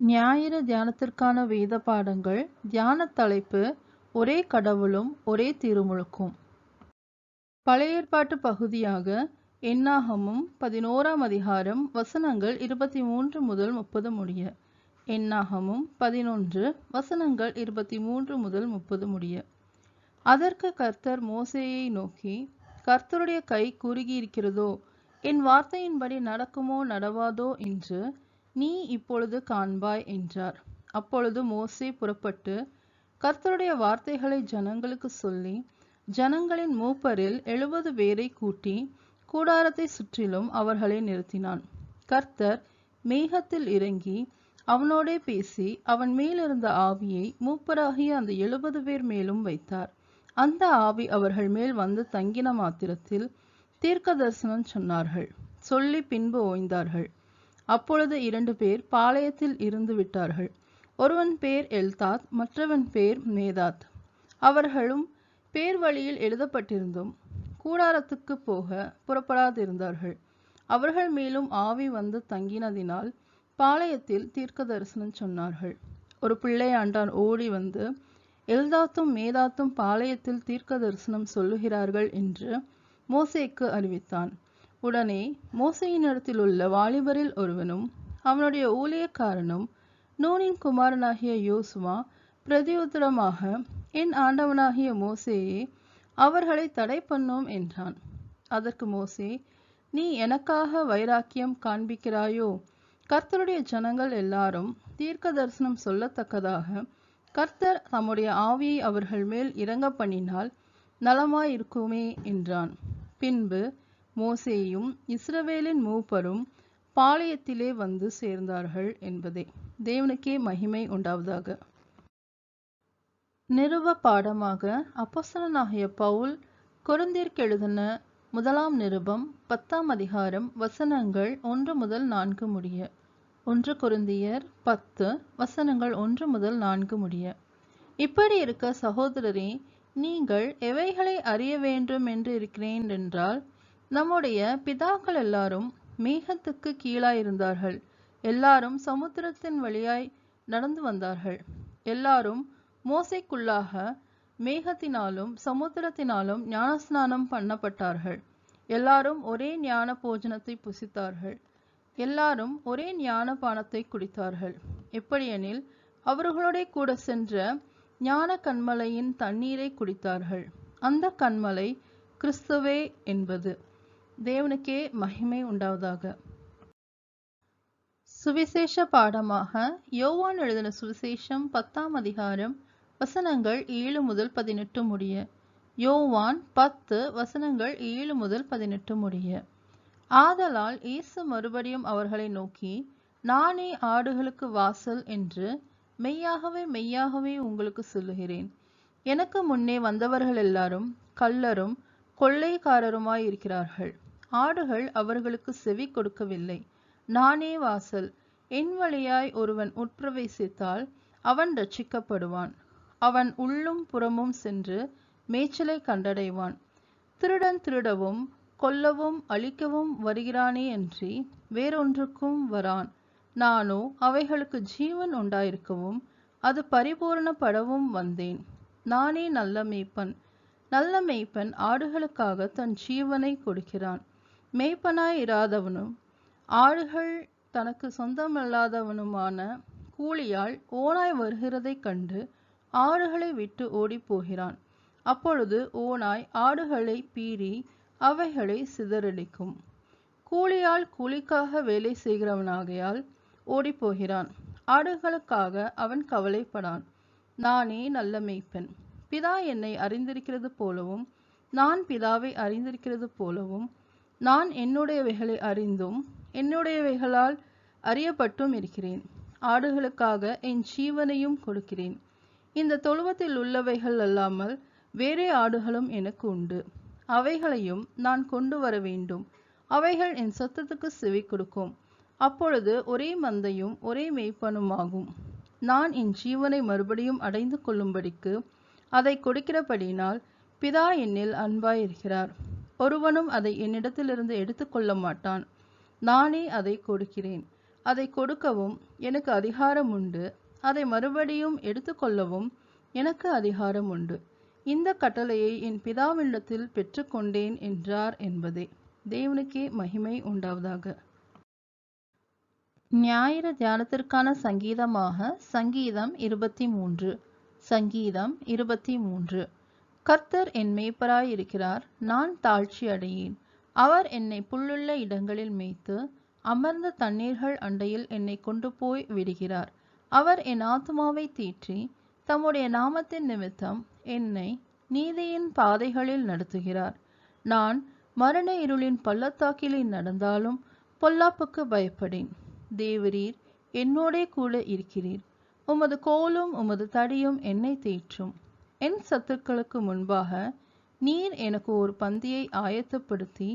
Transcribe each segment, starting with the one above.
ஞாயிறு தியானத்திற்கான வேத பாடங்கள். தியான தலைப்பு: ஒரே கடவுளும் ஒரே திருமுழுக்கும். பழைய ஏற்பாட்டு பகுதியாக என்னாகமும் 11ஆம் அதிகாரம் வசனங்கள் 23 முதல் 30 முடிய. என்னாகமும் 11 வசனங்கள் 23 முதல் 30 முடிய. அதற்கு கர்த்தர் மோசேயை நோக்கி, கர்த்தருடைய கை குறுகியிருக்கிறதோ, என் வார்த்தையின்படி நடக்குமோ நடவாதோ என்று நீ இப்பொழுது காண்பாய் என்றார். அப்பொழுது மோசே புறப்பட்டு கர்த்தருடைய வார்த்தைகளை ஜனங்களுக்கு சொல்லி, ஜனங்களின் மூப்பரில் 70 பேரை கூட்டி கூடாரத்தை சுற்றிலும் அவர்களை நிறுத்தினான். கர்த்தர் மேகத்தில் இறங்கி அவனோடே பேசி அவன் மேலிருந்த ஆவியை மூப்பராகிய அந்த 70 பேர் மேலும் வைத்தார். அந்த ஆவி அவர்கள் மேல் வந்து தங்கின மாத்திரத்தில் தீர்க்க தரிசனம் சொன்னார்கள். சொல்லி பின்பு ஓய்ந்தார்கள். அப்பொழுது 2 பேர் பாளையத்தில் இருந்து விட்டார்கள். ஒருவன் பேர் எல்தாத், மற்றவன் பேர் மேதாத். அவர்களும் பேர் வழியில் எழுதப்பட்டிருந்தும் கூடாரத்துக்கு போக புறப்படாதிருந்தார்கள். அவர்கள் மேலும் ஆவி வந்து தங்கினதினால் பாளையத்தில் தீர்க்க தரிசனம் சொன்னார்கள். ஒரு பிள்ளையாண்டான் ஓடி வந்து, எல்தாத்தும் மேதாத்தும் பாளையத்தில் தீர்க்க தரிசனம் சொல்லுகிறார்கள் என்று மோசேக்கு அறிவித்தான். உடனே மோசேயினிடத்தில் உள்ள வாலிபரில் ஒருவனும் அவனுடைய ஊழியக்காரனும் நூனின் குமாரனாகிய யோசுவா பிரதியுத்தரமாக, என் ஆண்டவனாகிய மோசேயே, அவர்களை தடை பண்ணோம் என்றான். அதற்கு மோசே, நீ எனக்காக வைராக்கியம் காண்பிக்கிறாயோ? கர்த்தருடைய ஜனங்கள் எல்லாரும் தீர்க்க தரிசனம் சொல்லத்தக்கதாக கர்த்தர் தம்முடைய ஆவியை அவர்கள் மேல் இறங்க பண்ணினால் நலமாயிருக்குமே என்றான். பின்பு மோசேயும் இஸ்ரவேலின் மூப்பரும் பாளையத்திலே வந்து சேர்ந்தார்கள் என்பதே. தேவனுக்கே மகிமை உண்டாவதாக. நிருப பாடமாக அப்போஸ்தலனாகிய பவுல் கொரிந்தியருக்கு எழுதின முதலாம் நிருபம் 10ஆம் அதிகாரம் வசனங்கள் 1 முதல் 4 முடிய. 1 கொரிந்தியர் 10 வசனங்கள் 1 முதல் 4 முடிய. இப்படி இருக்க சகோதரரே, நீங்கள் எவைகளை அறிய வேண்டும் என்று இருக்கிறேன் என்றால், நம்முடைய பிதாக்கள் எல்லாரும் மேகத்துக்கு கீழாயிருந்தார்கள். எல்லாரும் சமுத்திரத்தின் வழியாய் நடந்து வந்தார்கள். எல்லாரும் மோசேக்குள்ளாக மேகத்தினாலும் சமுத்திரத்தினாலும் ஞானஸ்நானம் பண்ணப்பட்டார்கள். எல்லாரும் ஒரே ஞான போஜனத்தை புசித்தார்கள். எல்லாரும் ஒரே ஞான பானத்தை குடித்தார்கள். எப்படியெனில், அவர்களோட கூட சென்ற ஞான கன்மலையின் தண்ணீரை குடித்தார்கள். அந்த கன்மலை கிறிஸ்துவே என்பது. தேவனுக்கே மகிமை உண்டாவதாக. சுவிசேஷ பாடமாக யோவான் எழுதின சுவிசேஷம் 10ஆம் அதிகாரம் வசனங்கள் 7 முதல் 18 முடிய. யோவான் 10 வசனங்கள் 7 முதல் 18 முடிய. ஆதலால் இயேசு மறுபடியும் அவர்களை நோக்கி, நானே ஆடுகளுக்கு வாசல் என்று மெய்யாகவே மெய்யாகவே உங்களுக்கு சொல்லுகிறேன். எனக்கு முன்னே வந்தவர்கள் எல்லாரும் கள்ளரும் கொள்ளைக்காரருமாயிருக்கிறார்கள். ஆடுகள் அவர்களுக்கு செவி கொடுக்கவில்லை. நானே வாசல். என் வழியாய் ஒருவன் உட்பிரவேசித்தால் அவன் ரட்சிக்கப்படுவான். அவன் உள்ளும் புறமும் சென்று மேய்ச்சலை கண்டடைவான். திருடன் திருடவும் கொல்லவும் அழிக்கவும் வருகிறானே அன்றி வேறொன்றுக்கும் வரான். நானோ அவைகளுக்கு ஜீவன் உண்டாயிருக்கவும் அது பரிபூரணப்படவும் வந்தேன். நானே நல்ல மேய்ப்பன். நல்ல மேய்ப்பன் ஆடுகளுக்காக தன் ஜீவனை கொடுக்கிறான். மேய்ப்பனாய் இராதவனும் ஆடுகள் தனக்கு சொந்தமல்லாதவனுமான கூலியால் ஓனாய் வருகிறதைக் கண்டு ஆடுகளை விட்டு ஓடி போகிறான். அப்பொழுது ஓனாய் ஆடுகளை பீறி அவைகளை சிதறடிக்கும். கூலியால் கூலிக்காக வேலை செய்கிறவனாகையால் ஓடி போகிறான். ஆடுகளுக்காக அவன் கவலைப்படான். நானே நல்ல மேய்ப்பன். பிதா என்னை அறிந்திருக்கிறது போலவும் நான் பிதாவை அறிந்திருக்கிறது போலவும் நான் என்னுடையவைகளை அறிந்தும் என்னுடையவைகளால் அறியப்பட்டும் இருக்கிறேன். ஆடுகளுக்காக என் ஜீவனையும் கொடுக்கிறேன். இந்த தொழுவத்தில் உள்ளவைகள் அல்லாமல் வேறே ஆடுகளும் எனக்கு உண்டு. அவைகளையும் நான் கொண்டு வர வேண்டும். அவைகள் என் சத்தத்துக்கு செவி கொடுக்கும். அப்பொழுது ஒரே மந்தையும் ஒரே மேய்ப்பனுமாகும். நான் என் ஜீவனை மறுபடியும் அடைந்து கொள்ளும்படிக்கு அதை கொடுக்கிறபடினால் பிதா என்னில் அன்பாயிருக்கிறார். ஒருவனும் அதை என்னிடத்திலிருந்து எடுத்துக்கொள்ள மாட்டான். நானே அதை கொடுக்கிறேன். அதை கொடுக்கவும் எனக்கு அதிகாரம் உண்டு, அதை மறுபடியும் எடுத்துக்கொள்ளவும் எனக்கு அதிகாரம் உண்டு. இந்த கட்டளையை என் பிதாவினிடத்தில் பெற்றுக்கொண்டேன் என்றார் என்பதே. தேவனுக்கே மகிமை உண்டாவதாக. ஞாயிறு தியானத்திற்கான சங்கீதமாக சங்கீதம் 23. சங்கீதம் 23. கர்த்தர் என் மேய்ப்பராயிருக்கிறார், நான் தாழ்ச்சி அடையேன். அவர் என்னை புல்லுள்ள இடங்களில் மேய்த்து அமர்ந்த தண்ணீர்கள் அண்டையில் என்னை கொண்டு போய் விடுகிறார். அவர் என் ஆத்துமாவை தீற்றி தம்முடைய நாமத்தின் நிமித்தம் என்னை நீதியின் பாதைகளில் நடத்துகிறார். நான் மரண இருளின் பள்ளத்தாக்கிலே நடந்தாலும் பொல்லாப்புக்கு பயப்படேன். தேவரீர் என்னோடே கூட இருக்கிறீர். உமது கோலும் உமது தடியும் என்னை தேற்றும். என் சத்துக்களுக்கு முன்பாக நீர் எனக்கு ஒரு பந்தியை ஆயத்தப்படுத்தி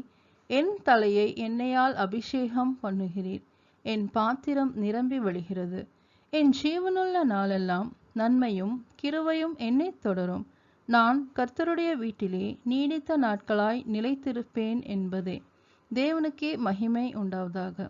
என் தலையை எண்ணெயால் அபிஷேகம் பண்ணுகிறீர். என் பாத்திரம் நிரம்பி வழிகிறது. என் ஜீவனுள்ள நாளெல்லாம் நன்மையும் கிருபையும் என்னை தொடரும். நான் கர்த்தருடைய வீட்டிலே நீடித்த நாட்களாய் நிலைத்திருப்பேன் என்பதே. தேவனுக்கே மகிமை உண்டாவதாக.